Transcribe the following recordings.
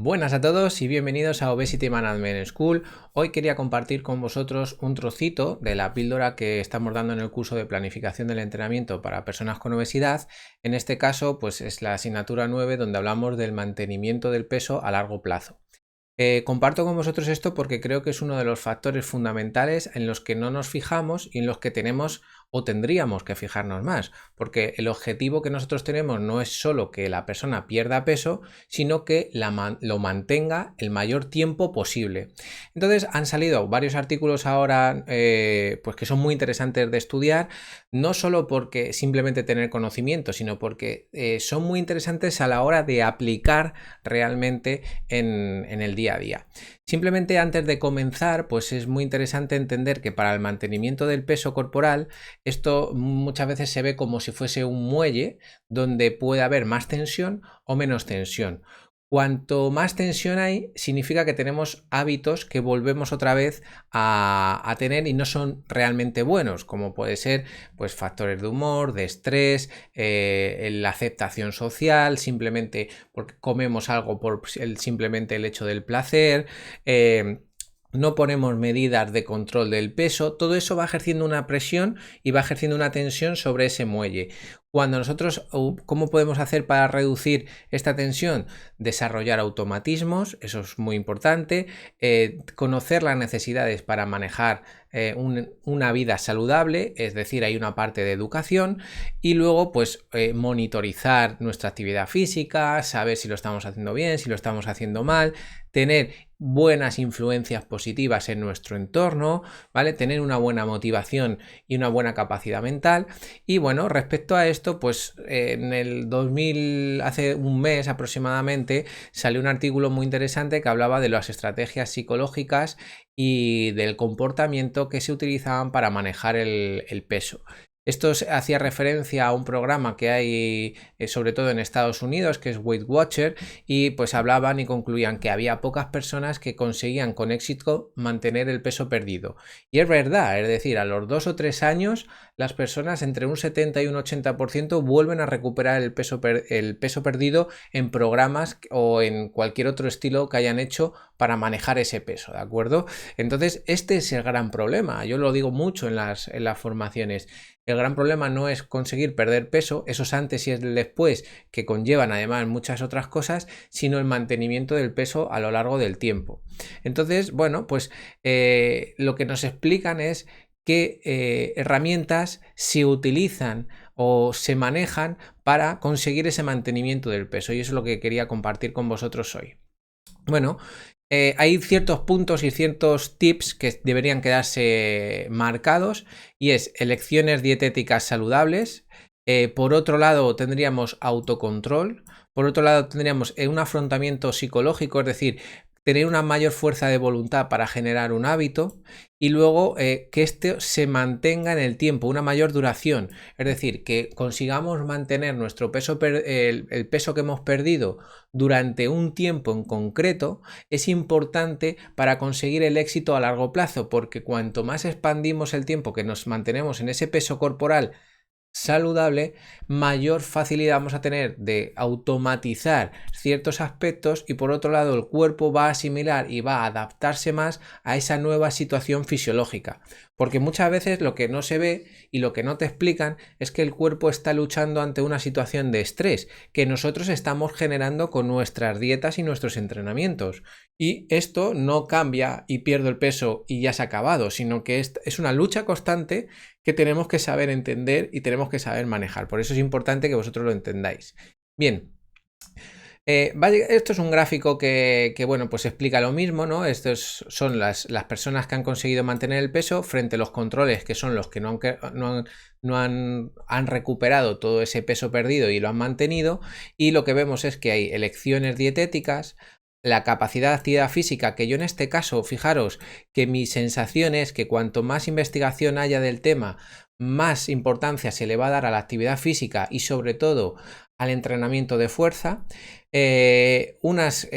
Buenas a todos y bienvenidos a Obesity Management School. Hoy quería compartir con vosotros un trocito de la píldora que estamos dando en el curso de planificación del entrenamiento para personas con obesidad. En este caso, pues es la asignatura 9 donde hablamos del mantenimiento del peso a largo plazo. Comparto con vosotros esto porque creo que es uno de los factores fundamentales en los que no nos fijamos y en los que tenemos o tendríamos que fijarnos más, porque el objetivo que nosotros tenemos no es solo que la persona pierda peso, sino que lo mantenga el mayor tiempo posible. Entonces han salido varios artículos ahora pues que son muy interesantes de estudiar, no solo porque simplemente tener conocimiento, sino porque son muy interesantes a la hora de aplicar realmente en el día a día. Simplemente antes de comenzar, pues es muy interesante entender que para el mantenimiento del peso corporal, esto muchas veces se ve como si fuese un muelle donde puede haber más tensión o menos tensión. Cuanto más tensión hay, significa que tenemos hábitos que volvemos otra vez a tener y no son realmente buenos, como puede ser pues, factores de humor, de estrés, la aceptación social, simplemente porque comemos algo por simplemente el hecho del placer. No ponemos medidas de control del peso, todo eso va ejerciendo una presión y va ejerciendo una tensión sobre ese muelle. Cuando nosotros, ¿cómo podemos hacer para reducir esta tensión? Desarrollar automatismos, eso es muy importante, conocer las necesidades para manejar una vida saludable, es decir, hay una parte de educación y luego pues monitorizar nuestra actividad física, saber si lo estamos haciendo bien, si lo estamos haciendo mal, tener buenas influencias positivas en nuestro entorno, ¿vale? Tener una buena motivación y una buena capacidad mental. Y bueno, respecto a esto, pues en el 2000, hace un mes aproximadamente, salió un artículo muy interesante que hablaba de las estrategias psicológicas y del comportamiento que se utilizaban para manejar el peso. Esto hacía referencia a un programa que hay sobre todo en Estados Unidos, que es Weight Watcher, y pues hablaban y concluían que había pocas personas que conseguían con éxito mantener el peso perdido. Y es verdad, es decir, a los 2 o 3 años las personas entre un 70 y un 80% vuelven a recuperar el peso perdido en programas o en cualquier otro estilo que hayan hecho para manejar ese peso, ¿de acuerdo? Entonces, este es el gran problema. Yo lo digo mucho en las formaciones. El gran problema no es conseguir perder peso, esos antes y el después que conllevan además muchas otras cosas, sino el mantenimiento del peso a lo largo del tiempo. Entonces, bueno, pues lo que nos explican es qué herramientas se utilizan o se manejan para conseguir ese mantenimiento del peso, y eso es lo que quería compartir con vosotros hoy. Bueno, hay ciertos puntos y ciertos tips que deberían quedarse marcados, y es elecciones dietéticas saludables. Por otro lado tendríamos autocontrol. Por otro lado tendríamos un afrontamiento psicológico, es decir, tener una mayor fuerza de voluntad para generar un hábito, y luego que este se mantenga en el tiempo, una mayor duración, es decir, que consigamos mantener nuestro peso, el peso que hemos perdido durante un tiempo en concreto. Es importante para conseguir el éxito a largo plazo, porque cuanto más expandimos el tiempo que nos mantenemos en ese peso corporal saludable, mayor facilidad vamos a tener de automatizar ciertos aspectos, y por otro lado el cuerpo va a asimilar y va a adaptarse más a esa nueva situación fisiológica, porque muchas veces lo que no se ve y lo que no te explican es que el cuerpo está luchando ante una situación de estrés que nosotros estamos generando con nuestras dietas y nuestros entrenamientos, y esto no cambia y pierdo el peso y ya se ha acabado, sino que es una lucha constante que tenemos que saber entender y tenemos que saber manejar. Por eso es importante que vosotros lo entendáis. Bien, esto es un gráfico que bueno, pues explica lo mismo, ¿no? Estos son las personas que han conseguido mantener el peso frente a los controles, que son los que han recuperado todo ese peso perdido y lo han mantenido, y lo que vemos es que hay elecciones dietéticas, la capacidad de actividad física, que yo en este caso, fijaros que mi sensación es que cuanto más investigación haya del tema, más importancia se le va a dar a la actividad física y sobre todo al entrenamiento de fuerza. unos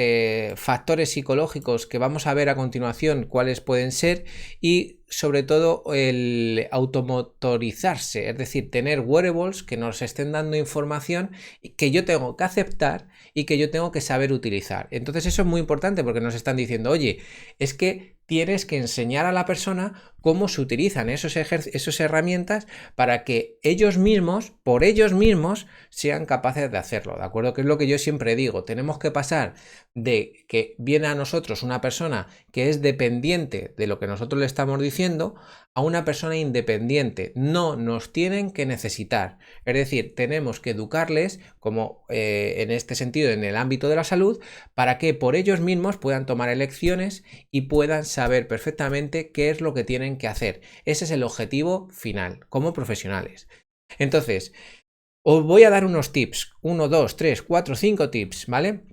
factores psicológicos que vamos a ver a continuación cuáles pueden ser, y sobre todo el automotorizarse, es decir, tener wearables que nos estén dando información que yo tengo que aceptar y que yo tengo que saber utilizar. Entonces eso es muy importante porque nos están diciendo, oye, es que tienes que enseñar a la persona cómo se utilizan esas herramientas para que ellos mismos, por ellos mismos, sean capaces de hacerlo, ¿de acuerdo? Que es lo que yo siempre digo, tenemos que pasar de que viene a nosotros una persona que es dependiente de lo que nosotros le estamos diciendo a una persona independiente. No nos tienen que necesitar. Es decir, tenemos que educarles, como en este sentido, en el ámbito de la salud, para que por ellos mismos puedan tomar elecciones y puedan saber perfectamente qué es lo que tienen que hacer. Ese es el objetivo final, como profesionales. Entonces, os voy a dar unos tips, 1, 2, 3, 4, 5 tips, ¿vale?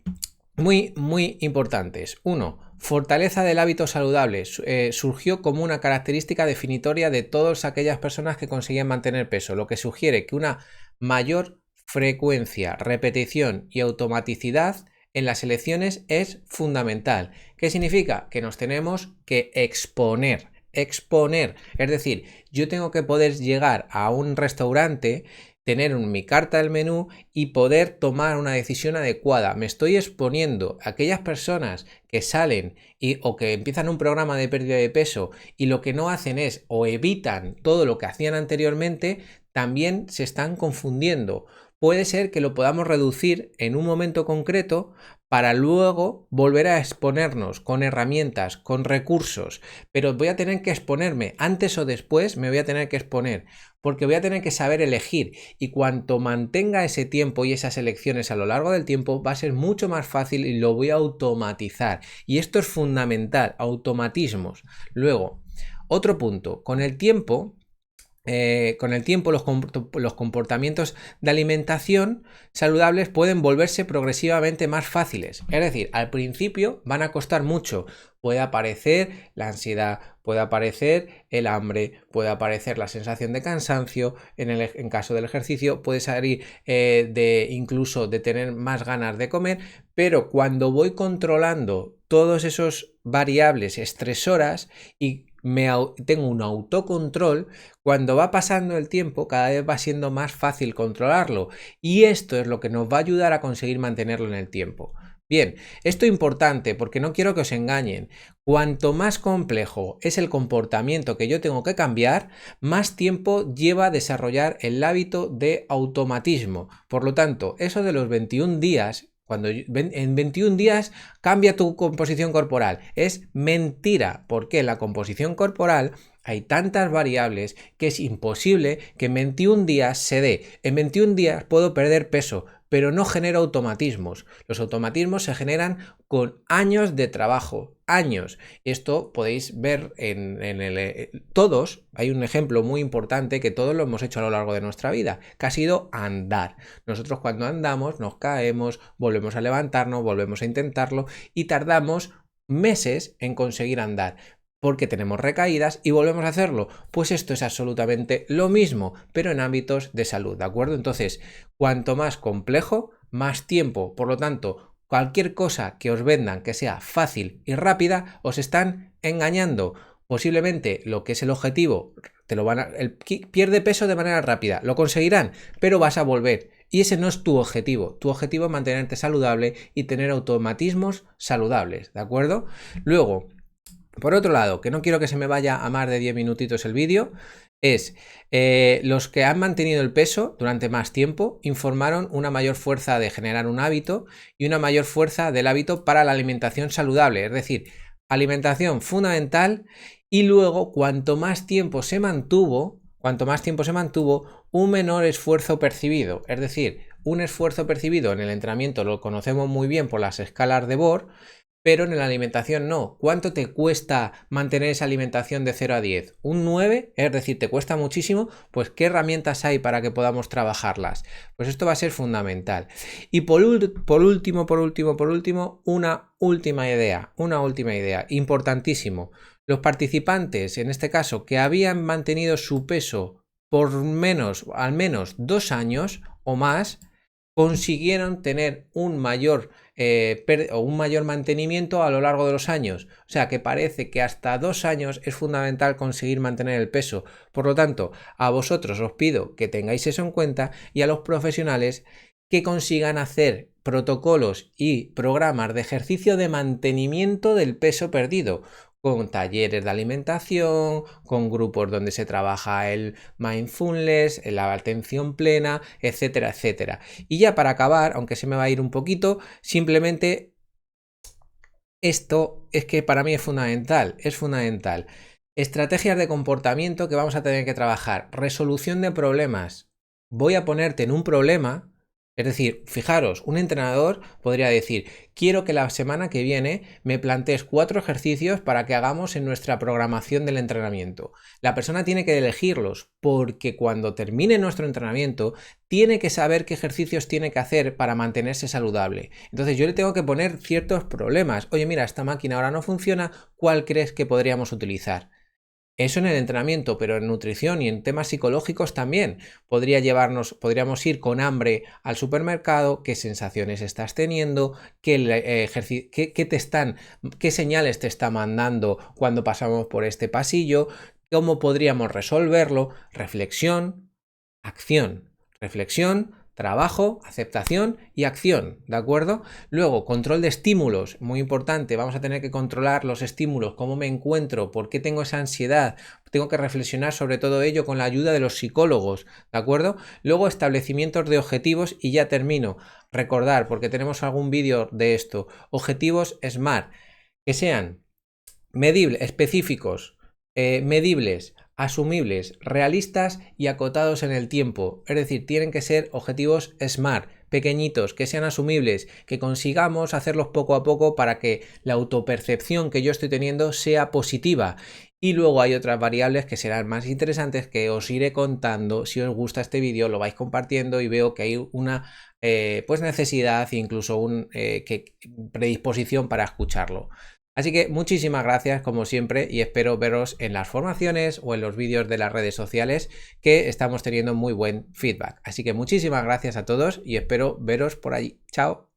Muy importantes. 1. Fortaleza del hábito saludable. Surgió como una característica definitoria de todas aquellas personas que conseguían mantener peso, lo que sugiere que una mayor frecuencia, repetición y automaticidad en las elecciones es fundamental. ¿Qué significa? Que nos tenemos que exponer. Es decir, yo tengo que poder llegar a un restaurante, tener mi carta del menú y poder tomar una decisión adecuada. Me estoy exponiendo a aquellas personas que salen o que empiezan un programa de pérdida de peso y lo que no hacen es o evitan todo lo que hacían anteriormente, también se están confundiendo. Puede ser que lo podamos reducir en un momento concreto para luego volver a exponernos con herramientas, con recursos, pero voy a tener que exponerme antes o después, me voy a tener que exponer, porque voy a tener que saber elegir, y cuanto mantenga ese tiempo y esas elecciones a lo largo del tiempo va a ser mucho más fácil y lo voy a automatizar, y esto es fundamental, automatismos. Luego, otro punto, con el tiempo los comportamientos de alimentación saludables pueden volverse progresivamente más fáciles. Es decir, al principio van a costar mucho. Puede aparecer la ansiedad, puede aparecer el hambre, puede aparecer la sensación de cansancio. En caso del ejercicio puede salir incluso de tener más ganas de comer, pero cuando voy controlando todos esos variables estresoras y tengo un autocontrol, cuando va pasando el tiempo cada vez va siendo más fácil controlarlo, y esto es lo que nos va a ayudar a conseguir mantenerlo en el tiempo. Bien, esto es importante porque no quiero que os engañen. Cuanto más complejo es el comportamiento que yo tengo que cambiar, más tiempo lleva a desarrollar el hábito de automatismo. Por lo tanto, eso de los 21 días, cuando en 21 días cambia tu composición corporal, es mentira, porque en la composición corporal hay tantas variables que es imposible que en 21 días se dé. En 21 días puedo perder peso, pero no genero automatismos. Los automatismos se generan con años de trabajo, años. Esto podéis ver todos, hay un ejemplo muy importante que todos lo hemos hecho a lo largo de nuestra vida, que ha sido andar. Nosotros cuando andamos nos caemos, volvemos a levantarnos, volvemos a intentarlo y tardamos meses en conseguir andar, porque tenemos recaídas y volvemos a hacerlo. Pues esto es absolutamente lo mismo, pero en ámbitos de salud, ¿de acuerdo? Entonces, cuanto más complejo, más tiempo. Por lo tanto, cualquier cosa que os vendan que sea fácil y rápida, os están engañando. Posiblemente lo que es el objetivo, pierde peso de manera rápida, lo conseguirán, pero vas a volver. Y ese no es tu objetivo. Tu objetivo es mantenerte saludable y tener automatismos saludables, ¿de acuerdo? Luego, por otro lado, que no quiero que se me vaya a más de 10 minutitos el vídeo, es los que han mantenido el peso durante más tiempo informaron una mayor fuerza de generar un hábito y una mayor fuerza del hábito para la alimentación saludable. Es decir, alimentación fundamental, y luego cuanto más tiempo se mantuvo, un menor esfuerzo percibido. Es decir, un esfuerzo percibido en el entrenamiento lo conocemos muy bien por las escalas de Bohr, pero en la alimentación no. ¿Cuánto te cuesta mantener esa alimentación de 0 a 10? ¿Un 9? Es decir, ¿te cuesta muchísimo? Pues ¿qué herramientas hay para que podamos trabajarlas? Pues esto va a ser fundamental. Y por último, una última idea, importantísimo. Los participantes, en este caso, que habían mantenido su peso por al menos 2 años o más, consiguieron tener un mayor mantenimiento a lo largo de los años. O sea que parece que hasta 2 años es fundamental conseguir mantener el peso. Por lo tanto, a vosotros os pido que tengáis eso en cuenta y a los profesionales que consigan hacer protocolos y programas de ejercicio de mantenimiento del peso perdido, con talleres de alimentación, con grupos donde se trabaja el mindfulness, la atención plena, etcétera, etcétera. Y ya para acabar, aunque se me va a ir un poquito, simplemente esto es que para mí es fundamental, Estrategias de comportamiento que vamos a tener que trabajar. Resolución de problemas. Voy a ponerte en un problema. Es decir, fijaros, un entrenador podría decir, quiero que la semana que viene me plantees 4 ejercicios para que hagamos en nuestra programación del entrenamiento. La persona tiene que elegirlos porque cuando termine nuestro entrenamiento tiene que saber qué ejercicios tiene que hacer para mantenerse saludable. Entonces yo le tengo que poner ciertos problemas. Oye, mira, esta máquina ahora no funciona, ¿cuál crees que podríamos utilizar? Eso en el entrenamiento, pero en nutrición y en temas psicológicos también. Podríamos ir con hambre al supermercado, qué sensaciones estás teniendo, qué señales te está mandando cuando pasamos por este pasillo, cómo podríamos resolverlo, reflexión, acción, reflexión, trabajo, aceptación y acción, ¿de acuerdo? Luego, control de estímulos, muy importante, vamos a tener que controlar los estímulos, cómo me encuentro, por qué tengo esa ansiedad, tengo que reflexionar sobre todo ello con la ayuda de los psicólogos, ¿de acuerdo? Luego, establecimientos de objetivos y ya termino. Recordar, porque tenemos algún vídeo de esto, objetivos SMART, que sean medibles, específicos, medibles, asumibles, realistas y acotados en el tiempo. Es decir, tienen que ser objetivos SMART, pequeñitos, que sean asumibles, que consigamos hacerlos poco a poco para que la autopercepción que yo estoy teniendo sea positiva. Y luego hay otras variables que serán más interesantes que os iré contando. Si os gusta este vídeo, lo vais compartiendo y veo que hay una pues necesidad e incluso una predisposición para escucharlo. Así que muchísimas gracias como siempre y espero veros en las formaciones o en los vídeos de las redes sociales que estamos teniendo muy buen feedback. Así que muchísimas gracias a todos y espero veros por allí. Chao.